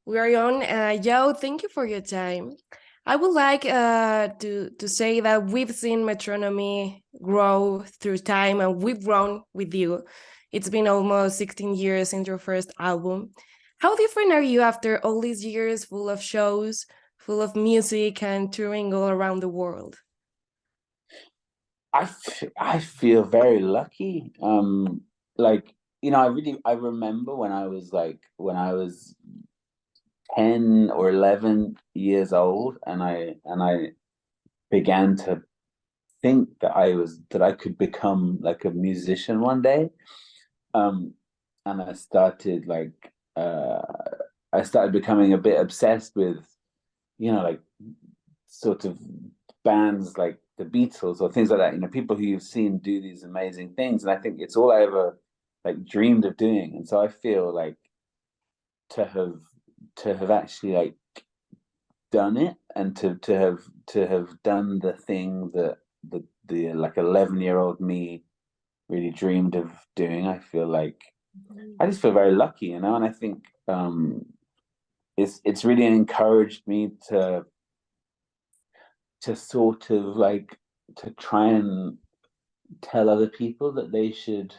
We are on. Joe, thank you for your time. I would like to say that we've seen Metronomy grow through time, and we've grown with you. It's been almost 16 years since your first album. How different are you after all these years full of shows, full of music, and touring all around the world? I feel very lucky. Like I remember when I was 10 or 11 years old, and I began to think that I could become like a musician one day. Um, and uh, I started becoming a bit obsessed with like sort of bands like the Beatles or things like that, people who you've seen do these amazing things. And I think it's all I ever like dreamed of doing. And so I feel like to have actually like done it, and to have done the thing that the like 11-year-old me really dreamed of doing. I feel like I just feel very lucky, and I think it's really encouraged me to sort of like to try and tell other people that they should,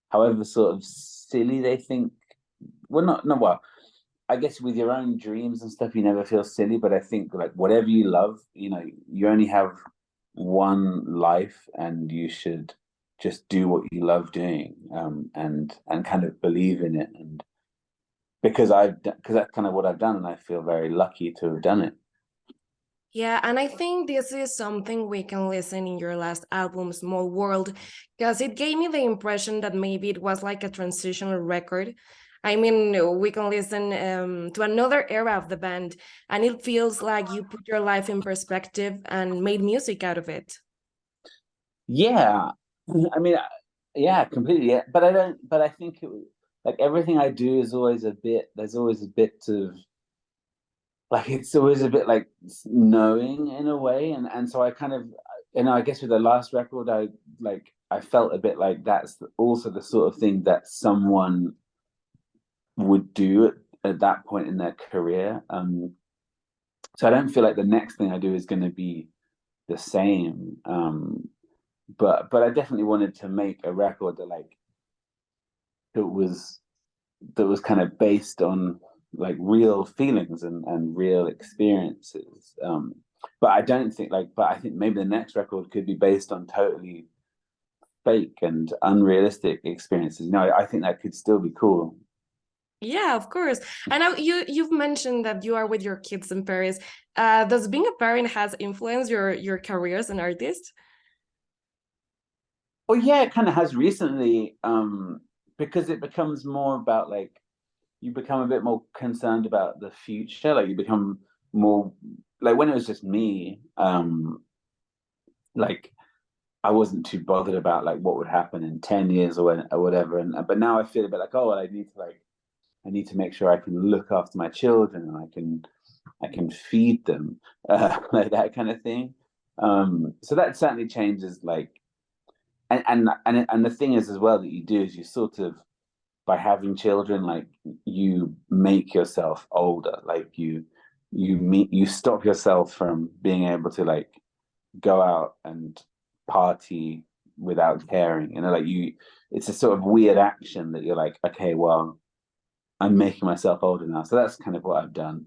however sort of silly they think, well, not no well, I guess with your own dreams and stuff, you never feel silly, but I think like whatever you love, you only have one life, and you should just do what you love doing, and kind of believe in it, and because that's kind of what I've done, and I feel very lucky to have done it. Yeah, and I think this is something we can listen in your last album, Small World, because it gave me the impression that maybe it was like a transitional record. I mean, we can listen to another era of the band, and it feels like you put your life in perspective and made music out of it. Yeah, I mean, yeah, completely. Yeah, but I don't. But I think like everything I do is always a bit. There's always a bit of like it's always a bit like knowing in a way, and so I kind of, I guess with the last record, I felt a bit like that's also the sort of thing that someone would do at that point in their career. So I don't feel like the next thing I do is going to be the same. But I definitely wanted to make a record that was that was kind of based on like real feelings and real experiences. But I don't think but I think maybe the next record could be based on totally fake and unrealistic experiences. I think that could still be cool. Yeah, of course. I know you've mentioned that you are with your kids in Paris. Does being a parent has influenced your career as an artist? Well, yeah, it kind of has recently, because it becomes more about like you become a bit more concerned about the future. Like you become more like when it was just me, like I wasn't too bothered about like what would happen in 10 years or whatever. And but now I feel a bit like, oh, well, I need to make sure I can look after my children, and I can feed them, like that kind of thing. So that certainly changes like and the thing is as well that you do is you sort of, by having children, like you make yourself older. Like you stop yourself from being able to like go out and party without caring. Like it's a sort of weird action that you're like, okay, well, I'm making myself older now. So that's kind of what I've done.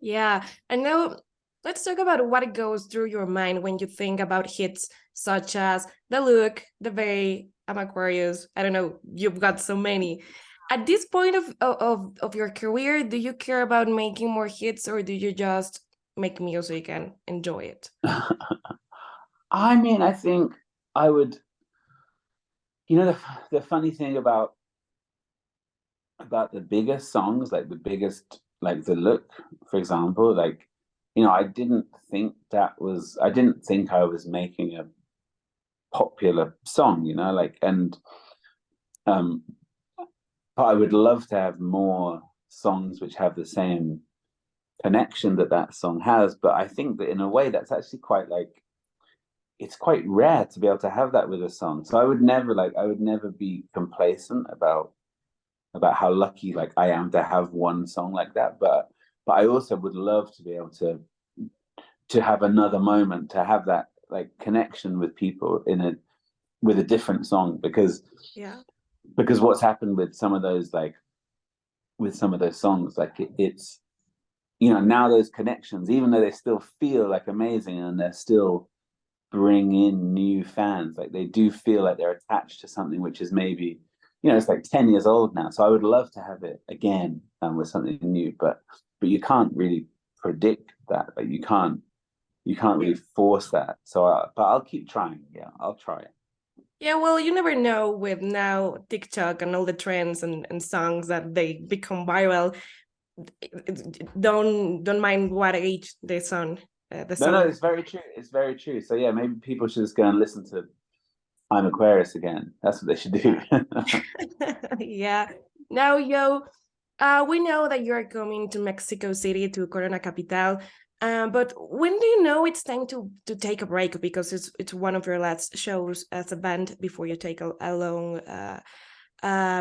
Yeah, and now let's talk about what goes through your mind when you think about hits such as The Look, The Bay, I'm Aquarius. I don't know, you've got so many. At this point of your career, do you care about making more hits, or do you just make music and enjoy it? I mean, I think I would, the funny thing about the biggest songs, like the biggest, like The Look, for example, like, I didn't think I was making a popular song, like, and, um, but I would love to have more songs which have the same connection that that song has. But I think that in a way, that's actually quite like, it's quite rare to be able to have that with a song. So I would never be complacent about about how lucky like I am to have one song like that. But I also would love to be able to have another moment, to have that like connection with people in a with a different song, Yeah. because what's happened with some of those like with some of those songs, like it's now those connections, even though they still feel like amazing and they're still bring in new fans, like they do feel like they're attached to something which is maybe it's like 10 years old now. So I would love to have it again, with something new, but you can't really predict that. Like you can't really force that. So but I'll keep trying. Yeah, I'll try it. Yeah, well, you never know with now TikTok and all the trends and songs that they become viral. Don't mind what age the No, song. it's very true. It's very true. So yeah, maybe people should just go and listen to I'm Aquarius again. That's what they should do. Yeah. Now, we know that you are coming to Mexico City, to Corona Capital. But when do you know it's time to take a break? Because it's one of your last shows as a band before you take a long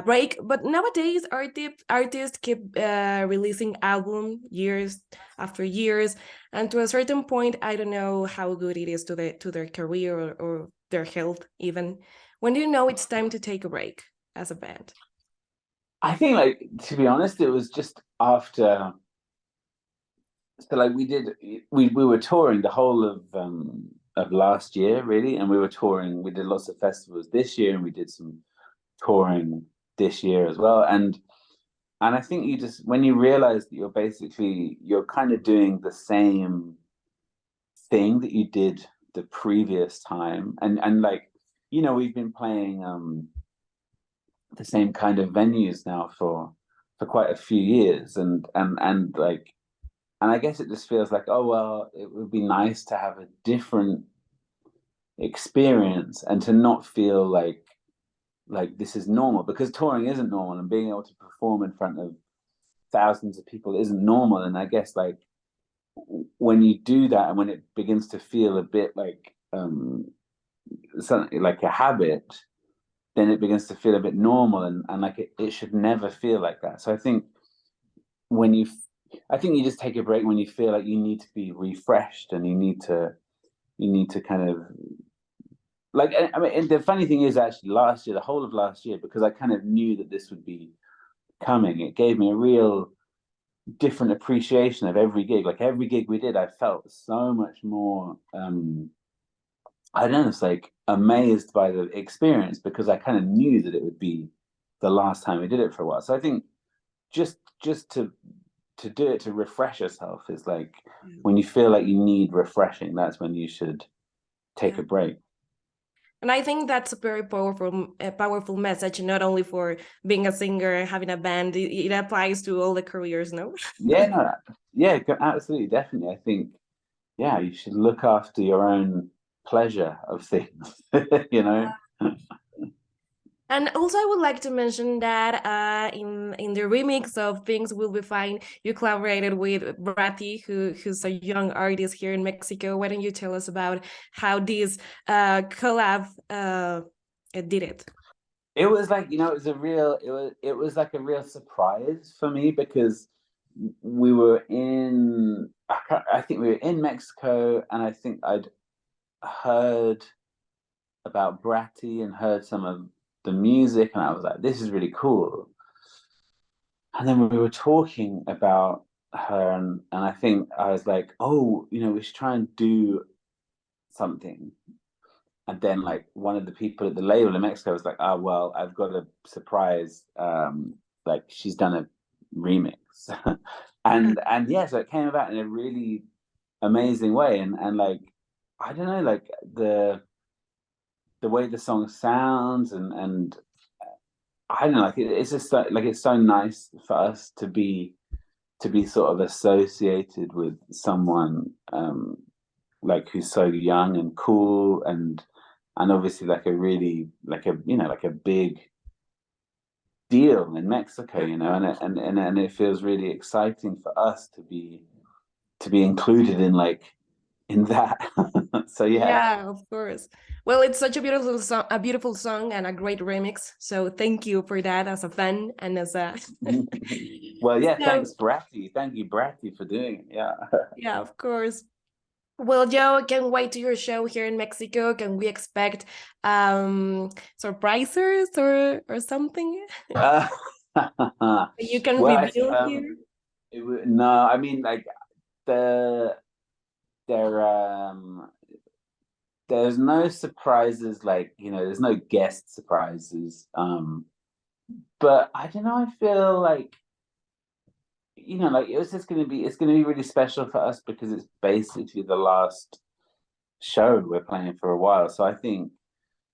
break. But nowadays, artists keep releasing album years after years, and to a certain point, I don't know how good it is to their career or their health even. When do you know it's time to take a break as a band? I think, like, to be honest, it was just after. So like we were touring the whole of last year, really, and we were touring. We did lots of festivals this year, and we did some touring this year as well. And I think you just, when you realize that you're kind of doing the same thing that you did the previous time, and like, we've been playing the same kind of venues now for quite a few years, and like, and I guess it just feels like, oh well, it would be nice to have a different experience and to not feel like this is normal, because touring isn't normal, and being able to perform in front of thousands of people isn't normal. And I guess, like, when you do that and when it begins to feel a bit like something like a habit, then it begins to feel a bit normal, and like it should never feel like that. So I think when you I think you just take a break when you feel like you need to be refreshed, and you need to kind of, like, I mean, and the funny thing is, actually, last year, the whole of last year, because I kind of knew that this would be coming, it gave me a real different appreciation of every gig. Like, every gig we did, I felt so much more I don't know, it's like amazed by the experience, because I kind of knew that it would be the last time we did it for a while. So I think just to do it, to refresh yourself, is like, when you feel like you need refreshing, that's when you should take Yeah. a break. And I think that's a very powerful message, not only for being a singer, having a band. It applies to all the careers, no? Yeah, no, yeah, absolutely, definitely. I think, yeah, you should look after your own pleasure of things, you know? And also, I would like to mention that in the remix of "Things Will Be Fine," you collaborated with Bratty, who's a young artist here in Mexico. Why don't you tell us about how this collab did it? It was like, it was like a real surprise for me, because we were in, I think we were in Mexico, and I think I'd heard about Bratty and heard some of the music, and I was like, this is really cool. And then we were talking about her, and I think I was like, oh, we should try and do something. And then, like, one of the people at the label in Mexico was like, oh well, I've got a surprise, like, she's done a remix. And yeah, so it came about in a really amazing way. And like, I don't know, like, the way the song sounds, and I don't know, like, it's just like, it's so nice for us to be sort of associated with someone, like, who's so young and cool, and obviously, like, a really, like, like a big deal in Mexico, and it feels really exciting for us to be included in, like, in that. So yeah. Yeah, of course. Well, it's such a beautiful song and a great remix. So thank you for that as a fan and as a Well, yeah, so thanks, Bratty. Thank you, Bratty, for doing it. Yeah. yeah, of course. Well, Joe, can't wait to your show here in Mexico. Can we expect surprises or something Uh, you can well, reveal here? no, I mean, like the there there's no surprises, like, there's no guest surprises. But I don't know, I feel like, like it's gonna be really special for us because it's basically the last show we're playing for a while. So I think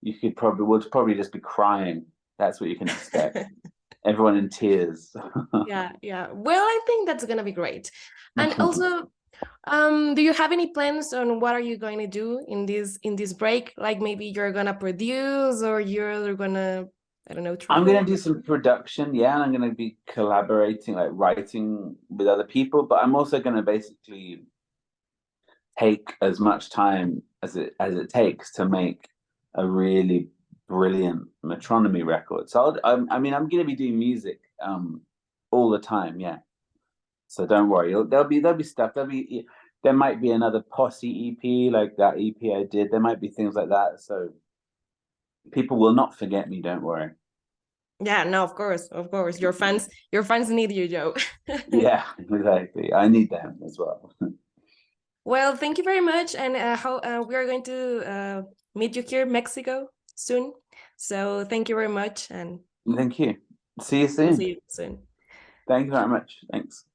we'll probably just be crying. That's what you can expect. Everyone in tears. Yeah, yeah. Well, I think that's gonna be great. And also, do you have any plans on what are you going to do in this break? Like maybe you're gonna produce or you're gonna, I don't know, I'm travel? gonna do some production, yeah, and I'm gonna be collaborating, like writing with other people, but I'm also gonna basically take as much time as it takes to make a really brilliant Metronomy record. So I mean, I'm gonna be doing music all the time, yeah. So don't worry, there'll be stuff. There might be another Posse EP like that EP I did. There might be things like that. So people will not forget me. Don't worry. Yeah, no, of course, of course. Your fans need you, Joe. Yeah, exactly. I need them as well. Well, thank you very much, and how we are going to meet you here in Mexico soon. So thank you very much, and Thank you. See you we'll soon. see you soon. Thank you very much. Thanks.